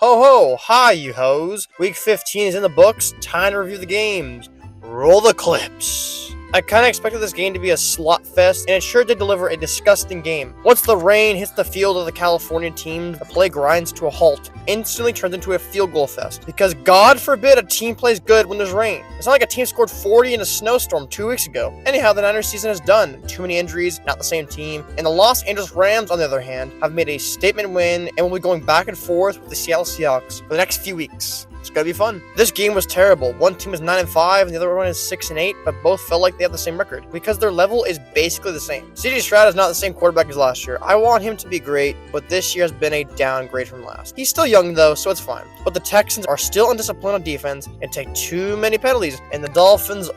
Ho ho! Hi, you hoes! Week 15 is in the books. Time to review the games. Roll the clips. I kinda expected this game to be a slot fest, and it sure did deliver a disgusting game. Once the rain hits the field of the California team, the play grinds to a halt, instantly turns into a field goal fest. Because God forbid a team plays good when there's rain. It's not like a team scored 40 in a snowstorm 2 weeks ago. Anyhow, the Niners season is done. Too many injuries, not the same team. And the Los Angeles Rams, on the other hand, have made a statement win and will be going back and forth with the Seattle Seahawks for the next few weeks. It's gonna be fun. This game was terrible. One team is 9-5 and the other one is 6-8, but both felt like they have the same record because their level is basically the same. CJ Stroud is not the same quarterback as last year. I want him to be great, but this year has been a downgrade from last. He's still young though, so it's fine. But the Texans are still undisciplined on defense and take too many penalties. And the Dolphins,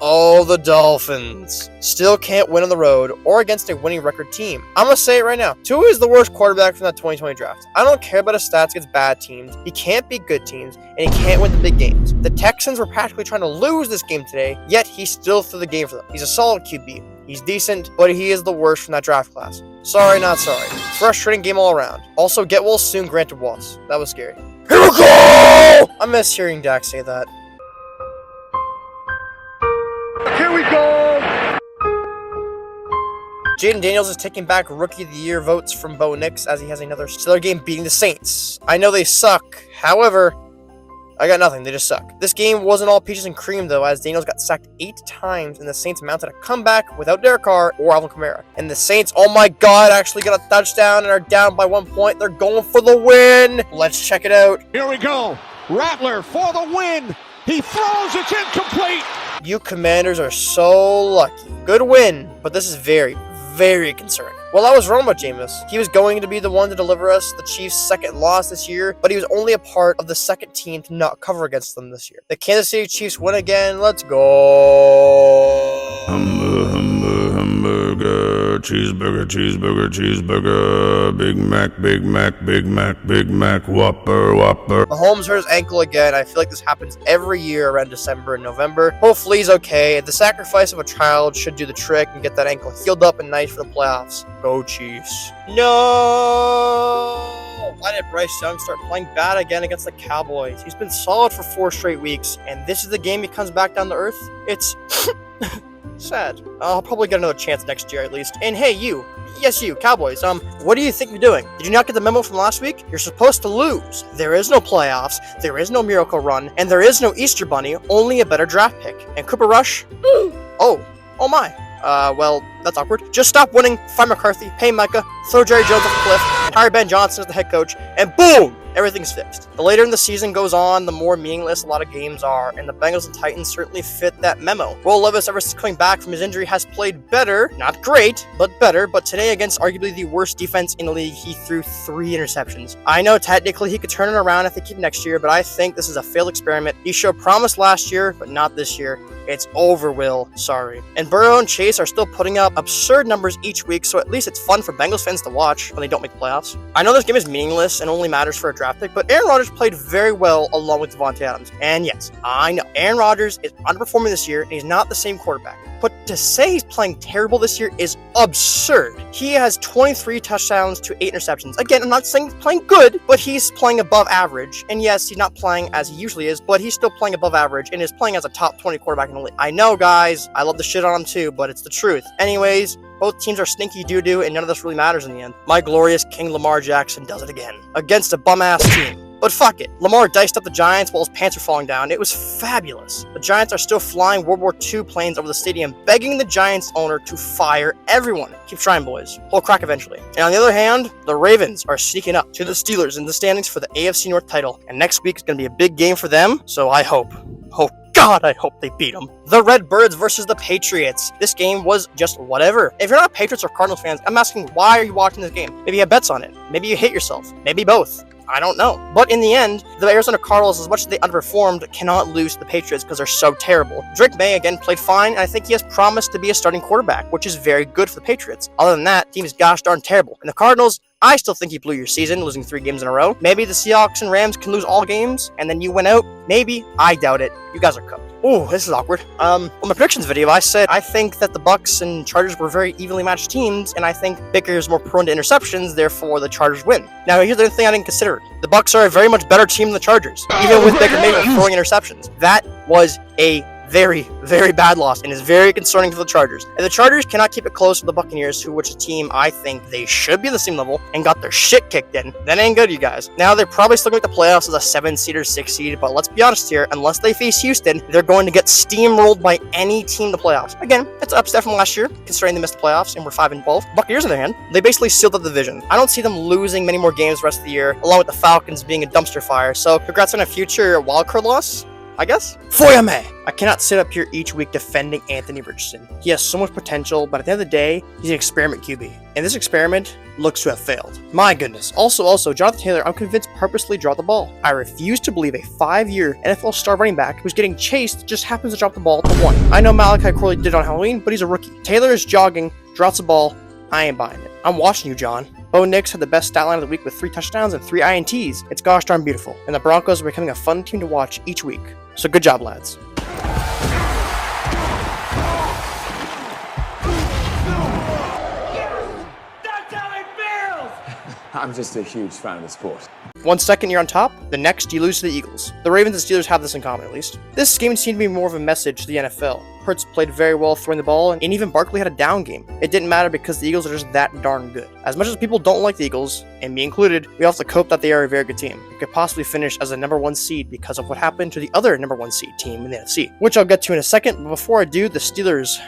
still can't win on the road or against a winning record team. I'm gonna say it right now. Tua is the worst quarterback from that 2020 draft. I don't care about his stats against bad teams. He can't beat good teams, and he can't win the big games. The Texans were practically trying to lose this game today, yet he still threw the game for them. He's a solid QB. He's decent, but he is the worst from that draft class. Sorry, not sorry. Frustrating game all around. Also, get well soon, Granted Wallace. That was scary. Here we go! I miss hearing Dak say that. Here we go! Jaden Daniels is taking back Rookie of the Year votes from Bo Nix as he has another stellar game beating the Saints. I know they suck. However, I got nothing. They just suck. This game wasn't all peaches and cream, though, as Daniels got sacked 8 times and the Saints mounted a comeback without Derek Carr or Alvin Kamara. And the Saints, oh my god, actually got a touchdown and are down by 1 point. They're going for the win. Let's check it out. Here we go. Rattler for the win. He throws. It's incomplete. You Commanders are so lucky. Good win, but this is very, very concerning. Well, I was wrong about Jameis. He was going to be the one to deliver us the Chiefs' second loss this year, but he was only a part of the second team to not cover against them this year. The Kansas City Chiefs win again. Let's go. Hamburger, cheeseburger, cheeseburger, cheeseburger, Big Mac, Big Mac, Big Mac, Big Mac, Whopper, Whopper. Mahomes hurt his ankle again. I feel like this happens every year around December and November. Hopefully he's okay. The sacrifice of a child should do the trick and get that ankle healed up and nice for the playoffs. Go Chiefs. No! Why did Bryce Young start playing bad again against the Cowboys? He's been solid for 4 straight weeks, and this is the game he comes back down to earth? It's sad. I'll probably get another chance next year at least. And hey, you. Yes, you, Cowboys. What do you think you're doing? Did you not get the memo from last week? You're supposed to lose. There is no playoffs, there is no miracle run, and there is no Easter Bunny, only a better draft pick. And Cooper Rush? Oh my. Well, that's awkward. Just stop winning, fire McCarthy, pay Micah, throw Jerry Jones off the cliff, and hire Ben Johnson as the head coach, and boom! Everything's fixed. The later in the season goes on, the more meaningless a lot of games are, and the Bengals and Titans certainly fit that memo. Will Levis, ever since coming back from his injury, has played better. Not great, but better. But today, against arguably the worst defense in the league, he threw 3 interceptions. I know technically he could turn it around if they keep next year, but I think this is a failed experiment. He showed promise last year, but not this year. It's over, Will. Sorry. And Burrow and Chase are still putting up absurd numbers each week, so at least it's fun for Bengals fans to watch when they don't make playoffs. I know this game is meaningless and only matters for a draft pick, but Aaron Rodgers played very well along with Devontae Adams. And yes, I know Aaron Rodgers is underperforming this year, and he's not the same quarterback. But to say he's playing terrible this year is absurd. He has 23 touchdowns to 8 interceptions. Again, I'm not saying he's playing good, but he's playing above average. And yes, he's not playing as he usually is, but he's still playing above average and is playing as a top 20 quarterback in the league. I know, guys, I love to shit on him too, but it's the truth. Anyways, both teams are stinky doo-doo, and none of this really matters in the end. My glorious King Lamar Jackson does it again. Against a bum-ass team. But fuck it. Lamar diced up the Giants while his pants were falling down. It was fabulous. The Giants are still flying World War II planes over the stadium, begging the Giants owner to fire everyone. Keep trying, boys. We'll crack eventually. And on the other hand, the Ravens are sneaking up to the Steelers in the standings for the AFC North title. And next week is going to be a big game for them, so I hope. God, I hope they beat them. The Redbirds versus the Patriots. This game was just whatever. If you're not Patriots or Cardinals fans, I'm asking, why are you watching this game? Maybe you have bets on it. Maybe you hate yourself. Maybe both. I don't know. But in the end, the Arizona Cardinals, as much as they underperformed, cannot lose to the Patriots because they're so terrible. Drake May, again, played fine, and I think he has promised to be a starting quarterback, which is very good for the Patriots. Other than that, the team is gosh darn terrible. And the Cardinals, I still think you blew your season, losing 3 games in a row. Maybe the Seahawks and Rams can lose all games, and then you win out. Maybe. I doubt it. You guys are cooked. Oh, this is awkward. On my predictions video, I said I think that the Bucks and Chargers were very evenly matched teams, and I think Baker is more prone to interceptions, therefore the Chargers win. Now, here's the thing I didn't consider. The Bucks are a very much better team than the Chargers, even with Baker Mayfield throwing interceptions. That was a very, very bad loss and is very concerning for the Chargers. If the Chargers cannot keep it close with the Buccaneers, which is a team I think they should be the same level, and got their shit kicked in, that ain't good, you guys. Now, they're probably still going to make the playoffs as a 7-seed or 6-seed, but let's be honest here, unless they face Houston, they're going to get steamrolled by any team in the playoffs. Again, it's an upset from last year, considering they missed the playoffs and were 5-12. Buccaneers, on the other hand, they basically sealed up the division. I don't see them losing many more games the rest of the year, along with the Falcons being a dumpster fire, so congrats on a future wildcard loss, I guess? Foyame! I cannot sit up here each week defending Anthony Richardson. He has so much potential, but at the end of the day, he's an experiment QB. And this experiment looks to have failed. My goodness. Also, Jonathan Taylor, I'm convinced purposely dropped the ball. I refuse to believe a 5-year NFL star running back who's getting chased just happens to drop the ball to 1. I know Malachi Corley did on Halloween, but he's a rookie. Taylor is jogging, drops the ball. I ain't buying it. I'm watching you, John. Bo Nix had the best stat line of the week with 3 touchdowns and 3 INTs. It's gosh darn beautiful. And the Broncos are becoming a fun team to watch each week. So good job, lads. I'm just a huge fan of the sport. 1 second you're on top, the next you lose to the Eagles. The Ravens and Steelers have this in common, at least. This game seemed to be more of a message to the NFL. Hurts played very well throwing the ball, and even Barkley had a down game. It didn't matter because the Eagles are just that darn good. As much as people don't like the Eagles, and me included, we have to cope that they are a very good team. They could possibly finish as a number 1 seed because of what happened to the other number 1 seed team in the NFC, which I'll get to in a second, but before I do, the Steelers,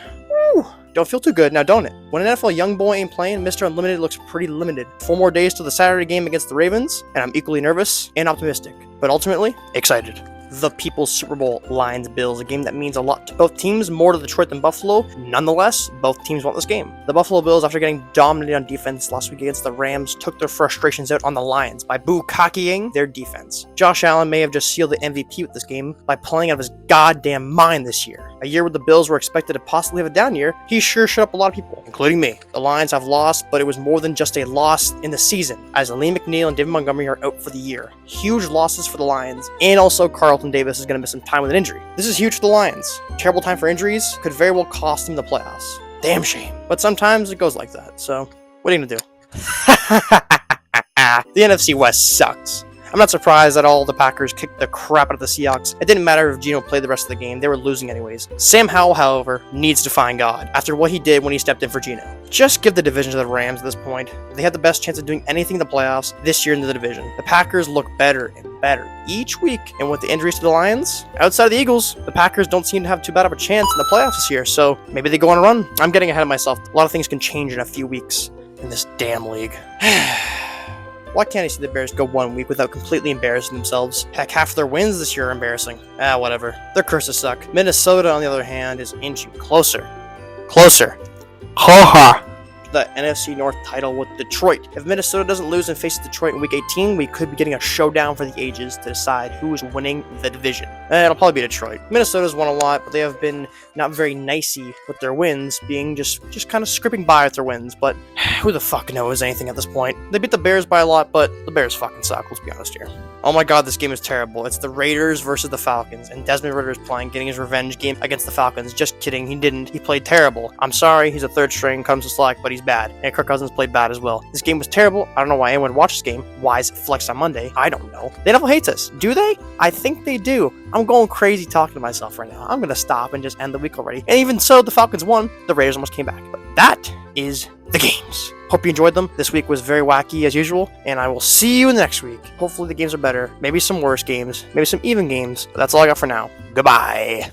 don't feel too good, now don't it? When an NFL young boy ain't playing, Mr. Unlimited looks pretty limited. 4 more days till the Saturday game against the Ravens, and I'm equally nervous and optimistic, but ultimately, excited. The People's Super Bowl Lions-Bills, a game that means a lot to both teams, more to Detroit than Buffalo. Nonetheless, both teams want this game. The Buffalo Bills, after getting dominated on defense last week against the Rams, took their frustrations out on the Lions by bukakiing their defense. Josh Allen may have just sealed the MVP with this game by playing out of his goddamn mind this year. A year where the Bills were expected to possibly have a down year, he sure shut up a lot of people, including me. The Lions have lost, but it was more than just a loss in the season, as Aleem McNeil and David Montgomery are out for the year. Huge losses for the Lions, and also Carlton Davis is going to miss some time with an injury. This is huge for the Lions. Terrible time for injuries, could very well cost them the playoffs. Damn shame. But sometimes it goes like that, so what are you going to do? The NFC West sucks. I'm not surprised that all the Packers kicked the crap out of the Seahawks. It didn't matter if Geno played the rest of the game, they were losing anyways. Sam Howell, however, needs to find God after what he did when he stepped in for Geno. Just give the division to the Rams at this point. They have the best chance of doing anything in the playoffs this year in the division. The Packers look better and better each week, and with the injuries to the Lions, outside of the Eagles, the Packers don't seem to have too bad of a chance in the playoffs this year, so maybe they go on a run. I'm getting ahead of myself. A lot of things can change in a few weeks in this damn league. Why can't I see the Bears go 1 week without completely embarrassing themselves? Heck, half of their wins this year are embarrassing. Whatever. Their curses suck. Minnesota, on the other hand, is inching closer. Closer. Ha ha. The NFC North title with Detroit. If Minnesota doesn't lose and faces Detroit in Week 18, we could be getting a showdown for the ages to decide who is winning the division. It'll probably be Detroit. Minnesota's won a lot, but they have been not very nicey with their wins, being just kind of scraping by with their wins, but who the fuck knows anything at this point? They beat the Bears by a lot, but the Bears fucking suck, let's be honest here. Oh my god, this game is terrible. It's the Raiders versus the Falcons, and Desmond Ridder is playing, getting his revenge game against the Falcons. Just kidding, he didn't. He played terrible. I'm sorry, he's a third string, comes to slack, but he's bad. And Kirk Cousins played bad as well. This game was terrible. I don't know why anyone would watch this game. Why is it flexed on Monday? I don't know. The NFL hates us. Do they? I think they do. I'm going crazy talking to myself right now. I'm gonna stop and just end the week already. And even so, the Falcons won. The Raiders almost came back. But that is the games. Hope you enjoyed them. This week was very wacky as usual, and I will see you next week. Hopefully the games are better. Maybe some worse games. Maybe some even games. But that's all I got for now. Goodbye.